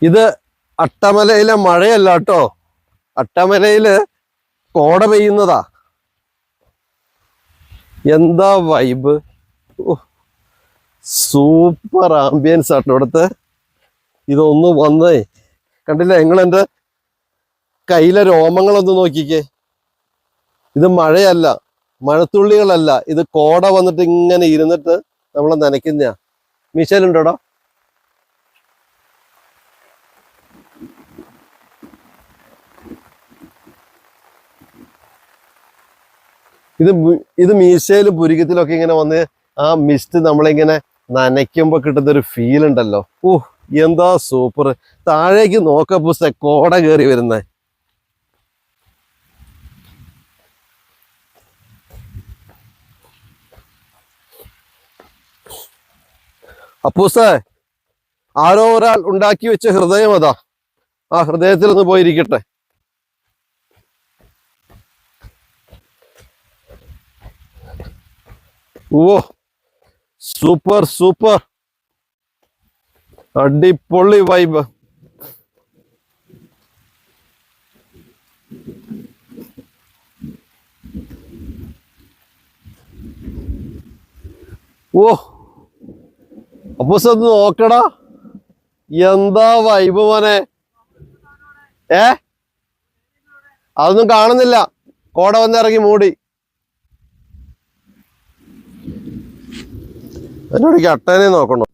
ഇത് അട്ടമലയിലെ മഴയല്ല കേട്ടോ, അട്ടമലയില് കോട പെയ്യുന്നതാ. എന്താ വൈബ്! സൂപ്പർ ആംബിയൻസ് ആട്ടോ ഇവിടുത്തെ. ഇതൊന്ന് വന്നേ കണ്ടില്ല നിങ്ങൾ? എൻ്റെ കയ്യിലെ രോമങ്ങളൊന്ന് നോക്കിക്കേ. ഇത് മഴയല്ല, മഴത്തുള്ളികളല്ല, ഇത് കോട വന്നിട്ട് ഇങ്ങനെ ഇരുന്നിട്ട് നമ്മളെ നനയ്ക്കുന്ന. മിഷേലുണ്ടോടാ? ഇത് മീശയിലും പുരികത്തിലൊക്കെ ഇങ്ങനെ വന്ന് ആ മിസ്റ്റ് നമ്മളിങ്ങനെ നനയ്ക്കുമ്പോ കിട്ടുന്നൊരു ഫീൽ ഉണ്ടല്ലോ. എന്താ സൂപ്പർ! താഴേക്ക് നോക്കപ്പോ കോട കയറി വരുന്നേ. അപ്പൂസേ, ആരോ ഒരാൾ ഉണ്ടാക്കി വെച്ച ഹൃദയം അതാ. ആ ഹൃദയത്തിൽ ഒന്ന് പോയിരിക്കട്ടെ. സൂപ്പർ സൂപ്പർ, അടിപൊളി വൈബ്. അപ്പൂസ് ഒന്ന് നോക്കടാ, എന്താ വൈബ് മോനെ. അതൊന്നും കാണുന്നില്ല, കോട വന്നിറങ്ങി മൂടി. എന്നോട് അട്ടേനെ നോക്കണോ?